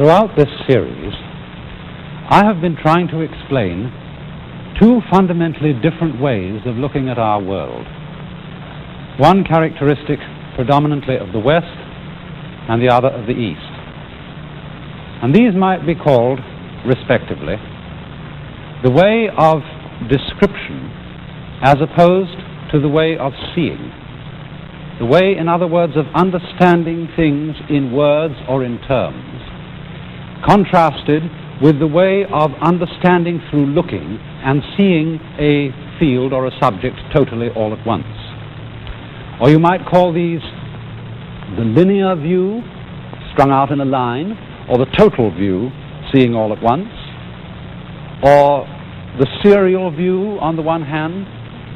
Throughout this series, I have been trying to explain two fundamentally different ways of looking at our world. One characteristic predominantly of the West and the other of the East. And these might be called, respectively, the way of description as opposed to the way of seeing. The way, in other words, of understanding things in words or in terms, contrasted with the way of understanding through looking and seeing a field or a subject totally all at once. Or you might call these the linear view, strung out in a line, or the total view, seeing all at once, or the serial view on the one hand,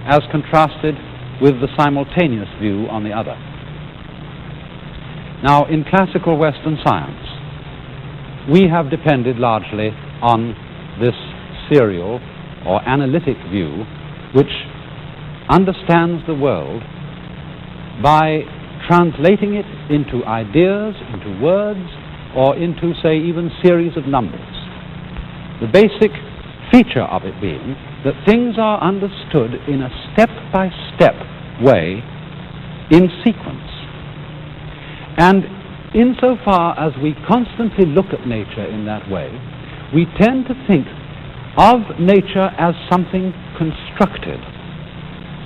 as contrasted with the simultaneous view on the other. Now, in classical Western science, we have depended largely on this serial or analytic view, which understands the world by translating it into ideas, into words, or into, say, even series of numbers. The basic feature of it being that things are understood in a step-by-step way in sequence. And insofar as we constantly look at nature in that way, we tend to think of nature as something constructed,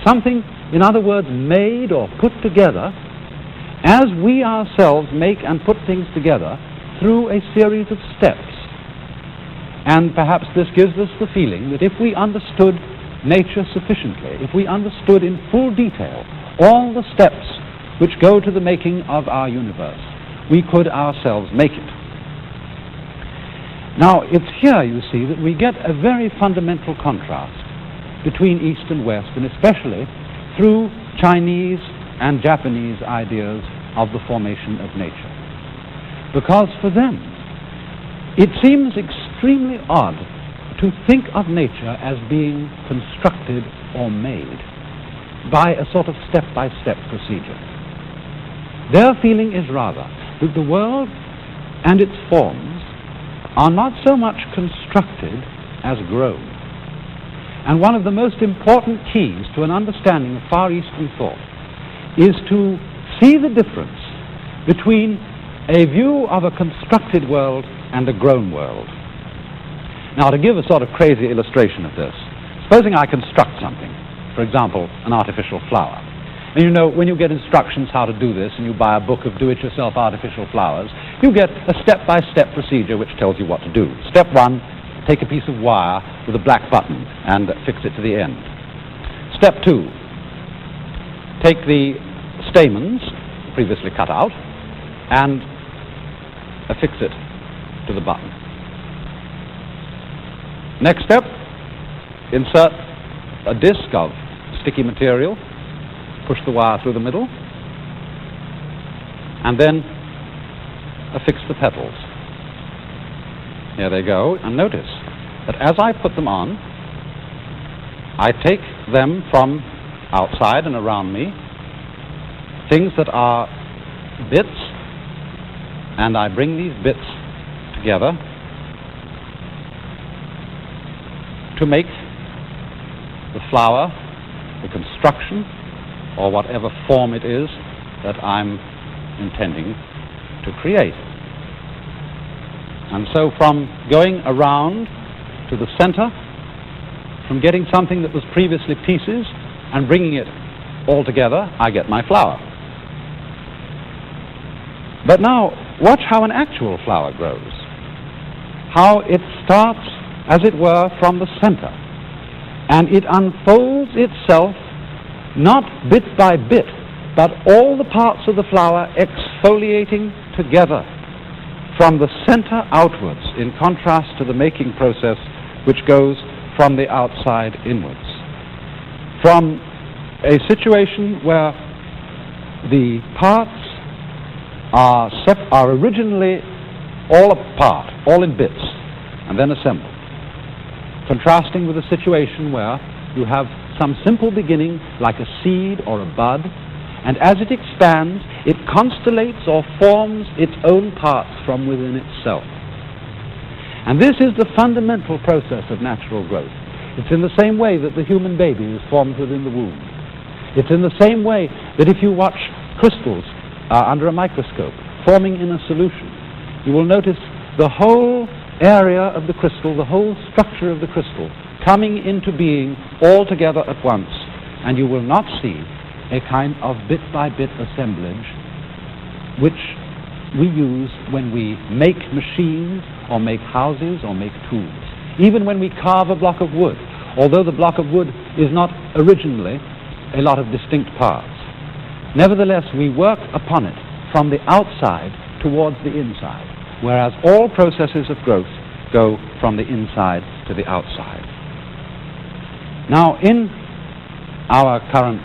something, in other words, made or put together as we ourselves make and put things together through a series of steps. And perhaps this gives us the feeling that if we understood nature sufficiently, if we understood in full detail all the steps which go to the making of our universe, we could ourselves make it. Now, it's here, you see, that we get a very fundamental contrast between East and West, and especially through Chinese and Japanese ideas of the formation of nature. Because for them, it seems extremely odd to think of nature as being constructed or made by a sort of step-by-step procedure. Their feeling is rather that the world and its forms are not so much constructed as grown. And one of the most important keys to an understanding of Far Eastern thought is to see the difference between a view of a constructed world and a grown world. Now, to give a sort of crazy illustration of this, supposing I construct something, for example, an artificial flower. And you know, when you get instructions how to do this, and you buy a book of do-it-yourself artificial flowers, you get a step-by-step procedure which tells you what to do. Step one, take a piece of wire with a black button and fix it to the end. Step two, take the stamens, previously cut out, and affix it to the button. Next step, insert a disc of sticky material, push the wire through the middle, and then affix the petals. Here they go, and notice that as I put them on, I take them from outside and around me, things that are bits, and I bring these bits together to make the flower, the construction, or whatever form it is that I'm intending to create. And so from going around to the center, from getting something that was previously pieces and bringing it all together, I get my flower. But now, watch how an actual flower grows. How it starts, as it were, from the center. And it unfolds itself, not bit by bit, but all the parts of the flower exfoliating together from the center outwards, in contrast to the making process which goes from the outside inwards. From a situation where the parts are originally all apart, all in bits, and then assembled. Contrasting with a situation where you have some simple beginning, like a seed or a bud, and as it expands, it constellates or forms its own parts from within itself. And this is the fundamental process of natural growth. It's in the same way that the human baby is formed within the womb. It's in the same way that if you watch crystals under a microscope forming in a solution, you will notice the whole area of the crystal, the whole structure of the crystal coming into being all together at once, and you will not see a kind of bit-by-bit assemblage which we use when we make machines or make houses or make tools. Even when we carve a block of wood, although the block of wood is not originally a lot of distinct parts, nevertheless we work upon it from the outside towards the inside, whereas all processes of growth go from the inside to the outside. Now, in our current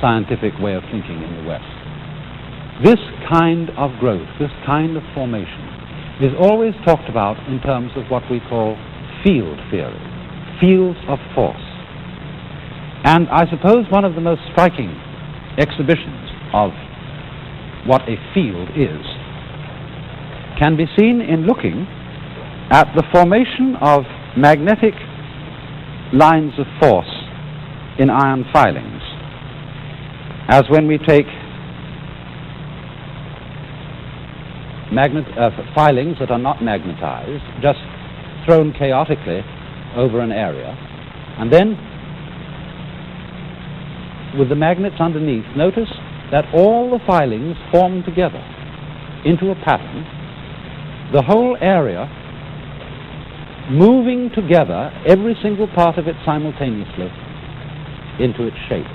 scientific way of thinking in the West, this kind of growth, this kind of formation, is always talked about in terms of what we call field theory, fields of force. And I suppose one of the most striking exhibitions of what a field is can be seen in looking at the formation of magnetic lines of force in iron filings, as when we take filings that are not magnetized, just thrown chaotically over an area, and then with the magnets underneath, notice that all the filings form together into a pattern, the whole area moving together, every single part of it simultaneously, into its shape.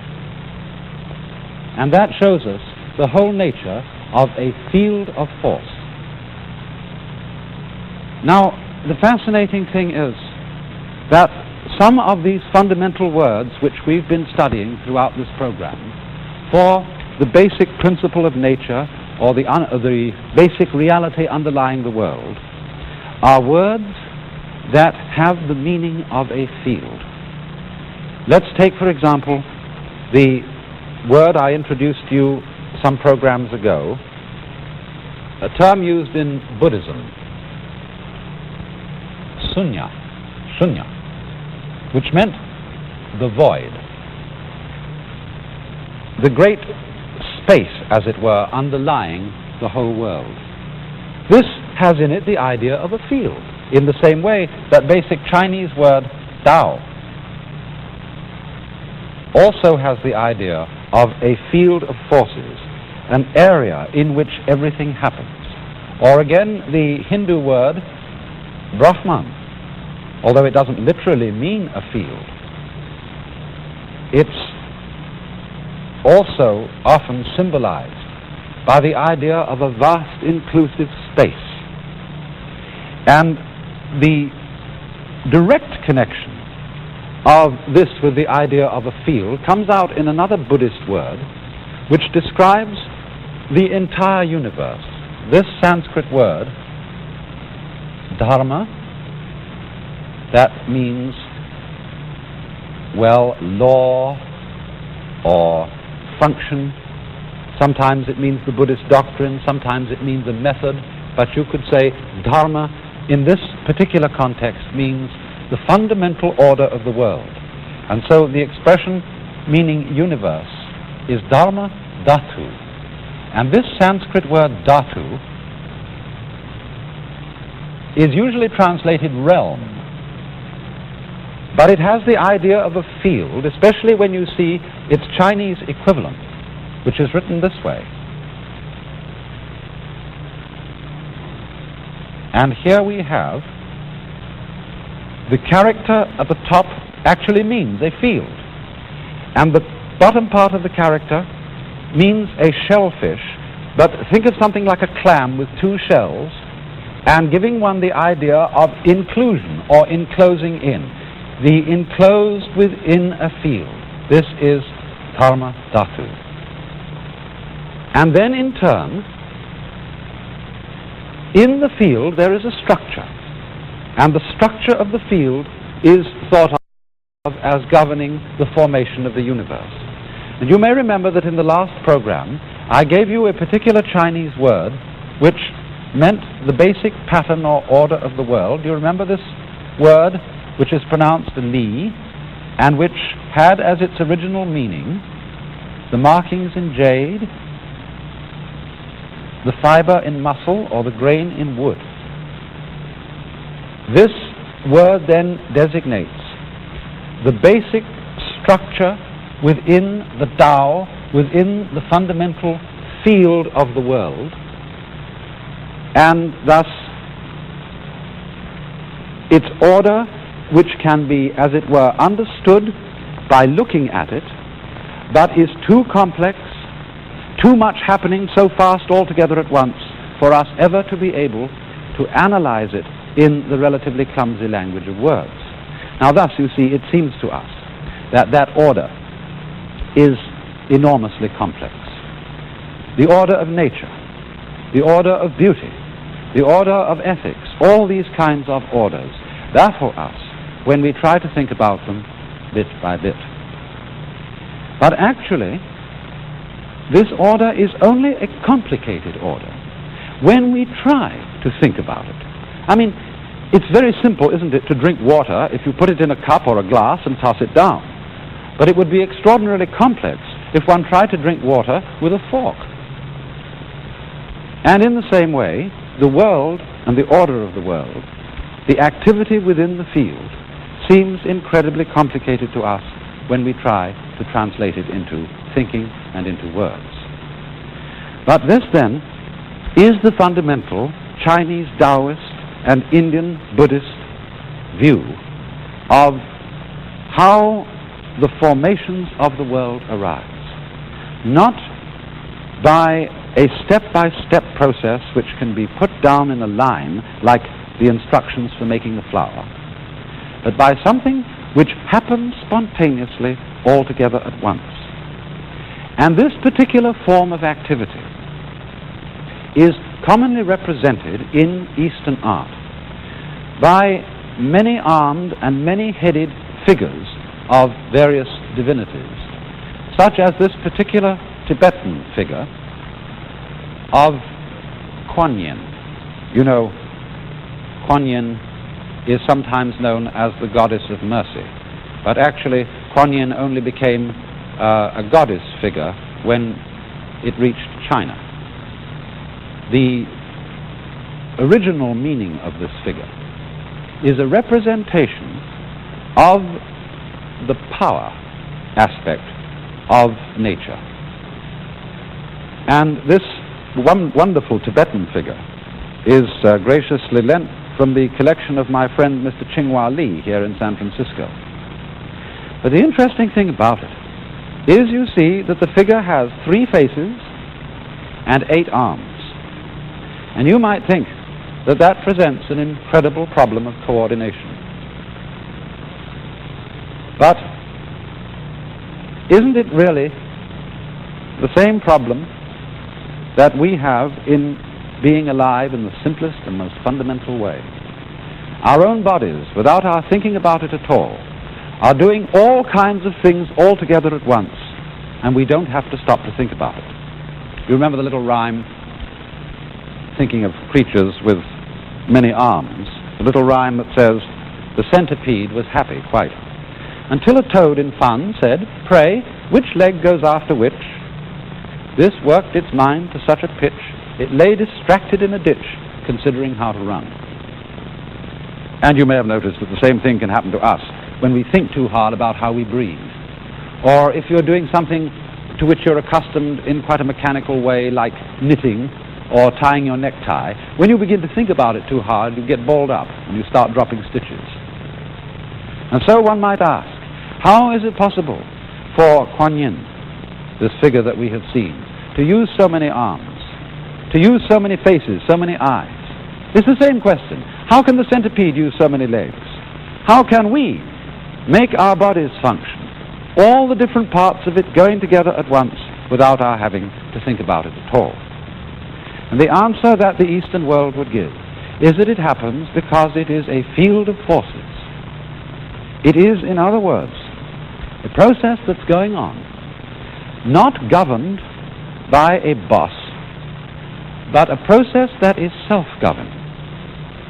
And that shows us the whole nature of a field of force. Now, the fascinating thing is that some of these fundamental words which we've been studying throughout this program for the basic principle of nature or the basic reality underlying the world are words that have the meaning of a field. Let's take, for example, the word I introduced to you some programs ago, a term used in Buddhism, sunya, which meant the void, the great space, as it were, underlying the whole world. This has in it the idea of a field, in the same way that basic Chinese word Dao also has the idea of a field of forces, an area in which everything happens. Or again, the Hindu word Brahman, although it doesn't literally mean a field, it's also often symbolized by the idea of a vast inclusive space. And the direct connection of this with the idea of a field comes out in another Buddhist word which describes the entire universe. This Sanskrit word, dharma, that means, well, law or function. Sometimes it means the Buddhist doctrine, sometimes it means a method, but you could say dharma in this particular context means the fundamental order of the world. And so the expression meaning universe is dharma dhatu. And this Sanskrit word dhatu is usually translated realm, but it has the idea of a field, especially when you see its Chinese equivalent, which is written this way. And here we have the character at the top actually means a field, and the bottom part of the character means a shellfish, but think of something like a clam with two shells, and giving one the idea of inclusion or enclosing in, the enclosed within a field. This is dharma dhatu. And then in turn, in the field there is a structure, and the structure of the field is thought of as governing the formation of the universe. And you may remember that in the last program I gave you a particular Chinese word which meant the basic pattern or order of the world. Do you remember this word, which is pronounced Li, and which had as its original meaning the markings in jade, the fiber in muscle, or the grain in wood? This word then designates the basic structure within the Tao, within the fundamental field of the world, and thus its order, which can be, as it were, understood by looking at it, but is too complex, too much happening so fast altogether at once for us ever to be able to analyze it in the relatively clumsy language of words. Now thus, you see, it seems to us that that order is enormously complex. The order of nature, the order of beauty, the order of ethics, all these kinds of orders, they're for us when we try to think about them bit by bit. But actually, this order is only a complicated order when we try to think about it. I mean, it's very simple, isn't it, to drink water if you put it in a cup or a glass and toss it down. But it would be extraordinarily complex if one tried to drink water with a fork. And in the same way, the world and the order of the world, the activity within the field, seems incredibly complicated to us when we try to translate it into thinking and into words. But this then is the fundamental Chinese Taoist and Indian Buddhist view of how the formations of the world arise. Not by a step-by-step process which can be put down in a line like the instructions for making the flower, but by something which happens spontaneously altogether at once. And this particular form of activity is commonly represented in Eastern art by many-armed and many-headed figures of various divinities, such as this particular Tibetan figure of Kuan Yin. You know, Kuan Yin is sometimes known as the goddess of mercy, but actually Kuan Yin only became a goddess figure when it reached China. The original meaning of this figure is a representation of the power aspect of nature. And this wonderful Tibetan figure is graciously lent from the collection of my friend Mr. Qinghua Li here in San Francisco. But the interesting thing about it is, you see, that the figure has 3 faces and 8 arms. And you might think that that presents an incredible problem of coordination. But isn't it really the same problem that we have in being alive in the simplest and most fundamental way? Our own bodies, without our thinking about it at all, are doing all kinds of things all together at once, and we don't have to stop to think about it. You remember the little rhyme, thinking of creatures with many arms, the little rhyme that says, "The centipede was happy quite, until a toad in fun said, 'Pray, which leg goes after which?' This worked its mind to such a pitch, it lay distracted in a ditch, considering how to run." And you may have noticed that the same thing can happen to us when we think too hard about how we breathe. Or if you're doing something to which you're accustomed in quite a mechanical way, like knitting or tying your necktie, when you begin to think about it too hard, you get balled up and you start dropping stitches. And so one might ask, how is it possible for Kuan Yin, this figure that we have seen, to use so many arms, to use so many faces, so many eyes? It's the same question. How can the centipede use so many legs? How can we make our bodies function, all the different parts of it going together at once without our having to think about it at all? And the answer that the Eastern world would give is that it happens because it is a field of forces. It is, in other words, a process that's going on, not governed by a boss, but a process that is self-governing.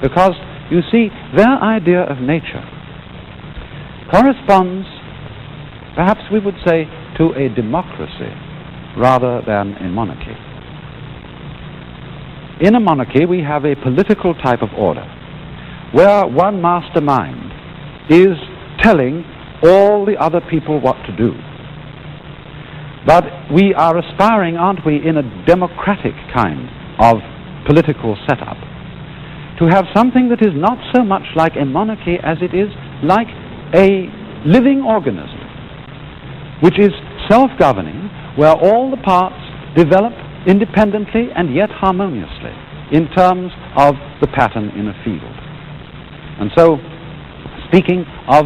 Because, you see, their idea of nature corresponds, perhaps we would say, to a democracy rather than a monarchy. In a monarchy, we have a political type of order where one mastermind is telling all the other people what to do. But we are aspiring, aren't we, in a democratic kind of political setup, to have something that is not so much like a monarchy as it is like a living organism, which is self-governing, where all the parts develop independently and yet harmoniously in terms of the pattern in a field. And so, speaking of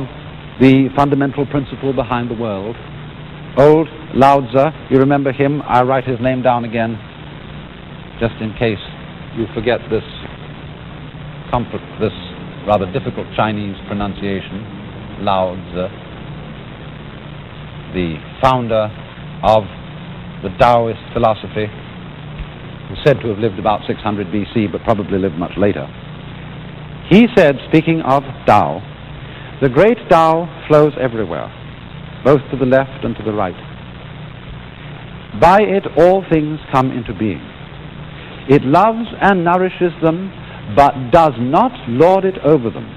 the fundamental principle behind the world, old Lao Tzu, you remember him? I'll write his name down again, just in case you forget this rather difficult Chinese pronunciation. Lao Tzu, the founder of the Taoist philosophy, who's said to have lived about 600 BC, but probably lived much later. He said, speaking of Tao, the great Tao flows everywhere, both to the left and to the right. By it all things come into being. It loves and nourishes them, but does not lord it over them.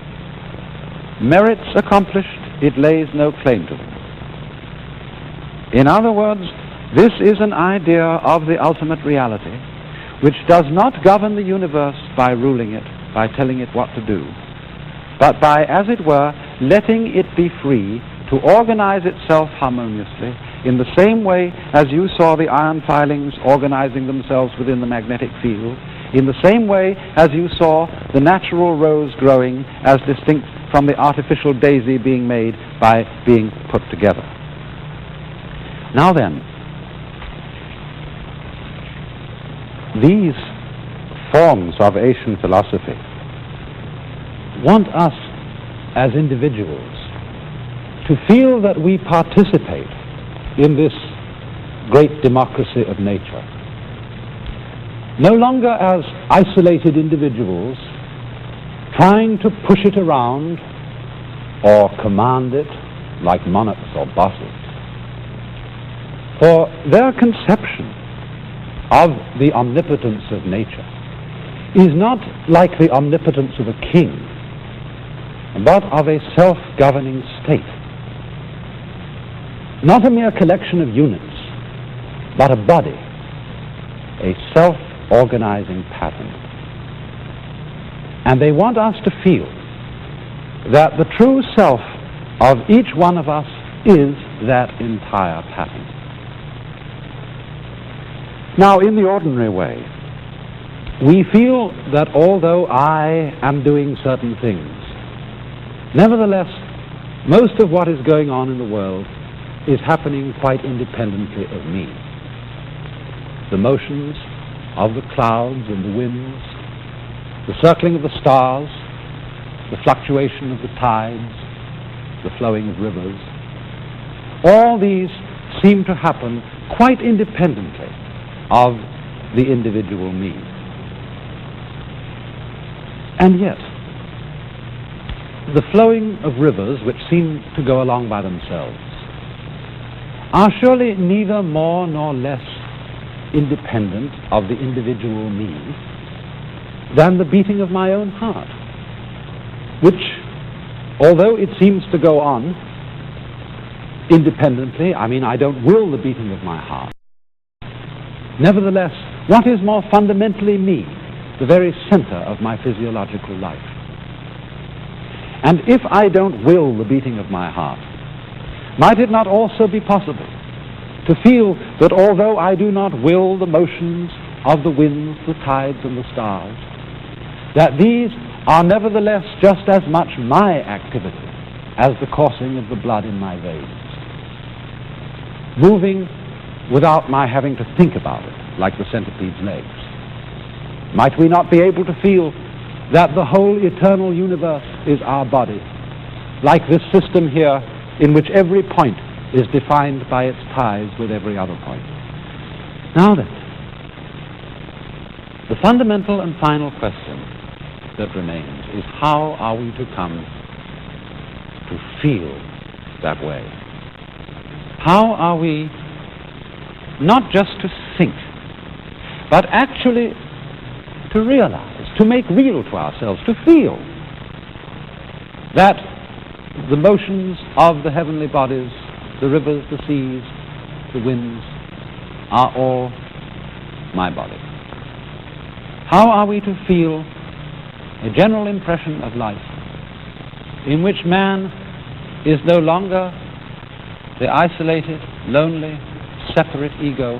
Merits accomplished, it lays no claim to them. In other words, this is an idea of the ultimate reality, which does not govern the universe by ruling it, by telling it what to do, but by, as it were, letting it be free to organize itself harmoniously in the same way as you saw the iron filings organizing themselves within the magnetic field, in the same way as you saw the natural rose growing as distinct from the artificial daisy being made by being put together. Now then, these forms of Asian philosophy want us as individuals to feel that we participate in this great democracy of nature, no longer as isolated individuals trying to push it around or command it like monarchs or bosses. For their conception of the omnipotence of nature is not like the omnipotence of a king, but of a self-governing state. Not a mere collection of units, but a body, a self-organizing pattern. And they want us to feel that the true self of each one of us is that entire pattern. Now, in the ordinary way, we feel that although I am doing certain things, nevertheless, most of what is going on in the world is happening quite independently of me. The motions of the clouds and the winds, the circling of the stars, the fluctuation of the tides, the flowing of rivers, all these seem to happen quite independently of the individual me. And yet, the flowing of rivers, which seem to go along by themselves, are surely neither more nor less independent of the individual me than the beating of my own heart, which, although it seems to go on independently, I don't will the beating of my heart. Nevertheless, what is more fundamentally me? The very center of my physiological life. And if I don't will the beating of my heart, might it not also be possible to feel that although I do not will the motions of the winds, the tides, and the stars, that these are nevertheless just as much my activity as the coursing of the blood in my veins, moving without my having to think about it, like the centipede's legs? Might we not be able to feel that the whole eternal universe is our body, like this system here in which every point is defined by its ties with every other point? Now then, The fundamental and final question that remains is, how are we to come to feel that way? How are we not just to think, but actually to realize, to make real to ourselves, to feel that the motions of the heavenly bodies, the rivers, the seas, the winds, are all my body? How are we to feel a general impression of life in which man is no longer the isolated, lonely, separate ego,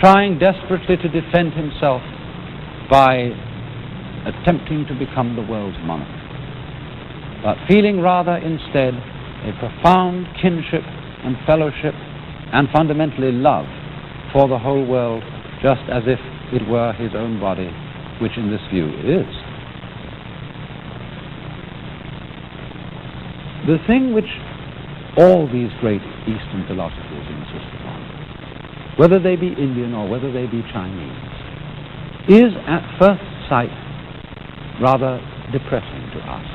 trying desperately to defend himself by attempting to become the world's monarch, but feeling rather instead a profound kinship and fellowship and fundamentally love for the whole world, just as if it were his own body, which in this view it is. The thing which all these great Eastern philosophers insist upon, whether they be Indian or whether they be Chinese, is at first sight rather depressing to us,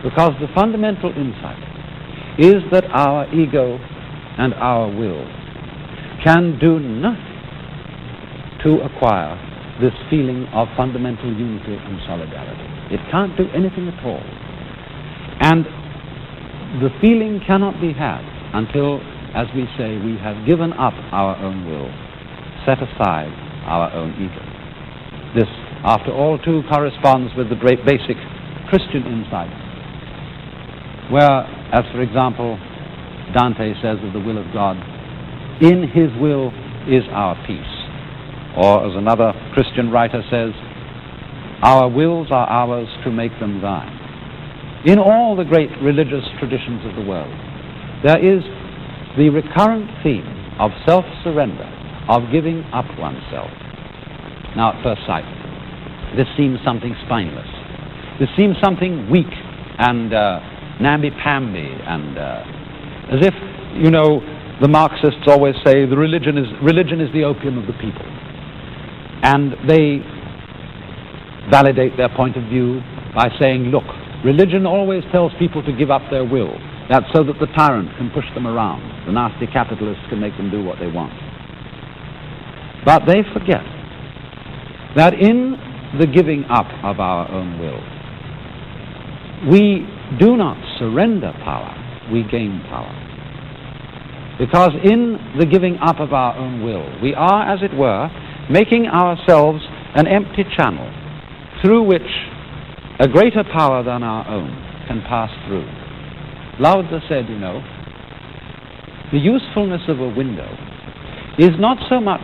because the fundamental insight is that our ego and our will can do nothing to acquire this feeling of fundamental unity and solidarity. It can't do anything at all. And the feeling cannot be had until, as we say, we have given up our own will, set aside our own ego. This, after all, too corresponds with the great basic Christian insight, where, as for example, Dante says of the will of God, in his will is our peace. Or, as another Christian writer says, our wills are ours to make them thine. In all the great religious traditions of the world, there is the recurrent theme of self-surrender, of giving up oneself. Now, at first sight, this seems something spineless. This seems something weak and namby-pamby, and as if, you know, the Marxists always say the religion is the opium of the people. And they validate their point of view by saying, look, religion always tells people to give up their will. That's so that the tyrant can push them around. The nasty capitalist can make them do what they want. But they forget that in the giving up of our own will, we do not surrender power, we gain power. Because in the giving up of our own will, we are, as it were, making ourselves an empty channel through which a greater power than our own can pass through. Lao-Tzu said, you know, the usefulness of a window is not so much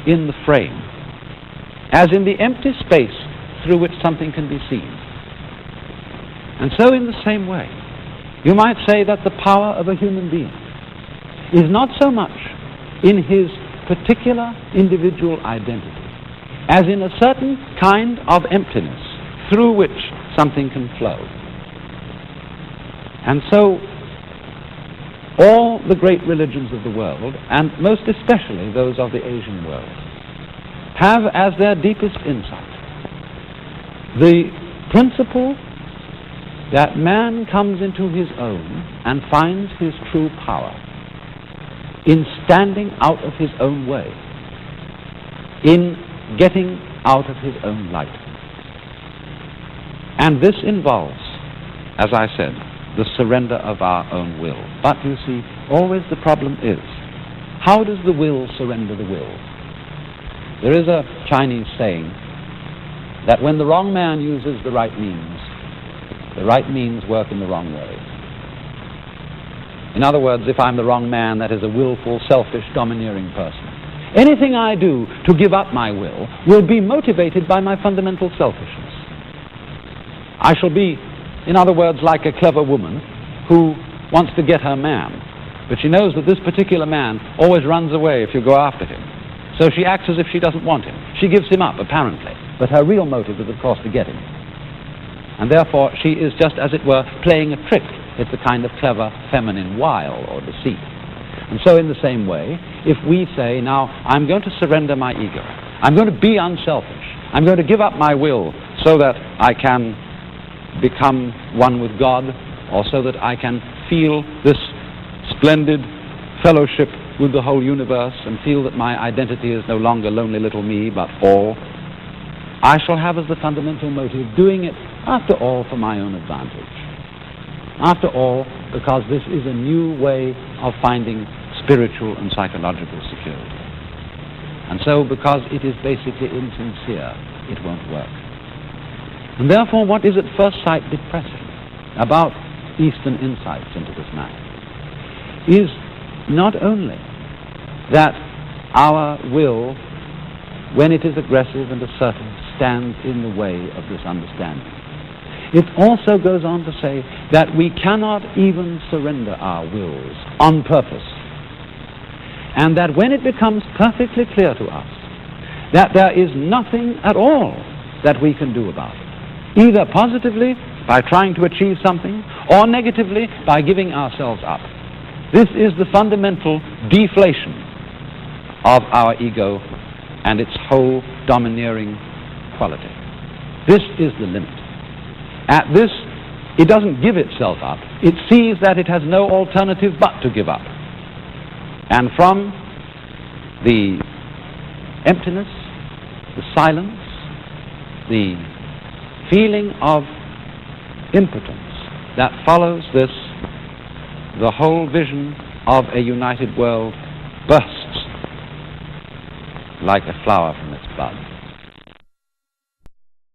in the frame as in the empty space through which something can be seen. And so in the same way, you might say that the power of a human being is not so much in his particular individual identity as in a certain kind of emptiness through which something can flow. And so all the great religions of the world, and most especially those of the Asian world, have as their deepest insight the principle that man comes into his own and finds his true power in standing out of his own way, in getting out of his own light. And this involves, as I said, the surrender of our own will. But you see, always the problem is, how does the will surrender the will? There is a Chinese saying that when the wrong man uses the right means work in the wrong way. In other words, if I'm the wrong man, that is a willful, selfish, domineering person, anything I do to give up my will be motivated by my fundamental selfishness. I shall be, in other words, like a clever woman who wants to get her man, but she knows that this particular man always runs away if you go after him. So she acts as if she doesn't want him. She gives him up, apparently, but her real motive is, of course, to get him. And therefore, she is just, as it were, playing a trick. It's a kind of clever feminine wile or deceit. And so in the same way, if we say, now, I'm going to surrender my ego, I'm going to be unselfish, I'm going to give up my will so that I can become one with God, or so that I can feel this splendid fellowship with the whole universe and feel that my identity is no longer lonely little me, but all. I shall have as the fundamental motive doing it, after all, for my own advantage. After all, because this is a new way of finding spiritual and psychological security. And so, because it is basically insincere, it won't work. And therefore, what is at first sight depressing about Eastern insights into this matter is not only that our will, when it is aggressive and assertive, stands in the way of this understanding. It also goes on to say that we cannot even surrender our wills on purpose. And that when it becomes perfectly clear to us that there is nothing at all that we can do about it, either positively by trying to achieve something, or negatively by giving ourselves up, this is the fundamental deflation of our ego and its whole domineering quality. This is the limit. At this, it doesn't give itself up. It sees that it has no alternative but to give up. And from the emptiness, the silence, the feeling of impotence that follows this, the whole vision of a united world bursts like a flower from its bud.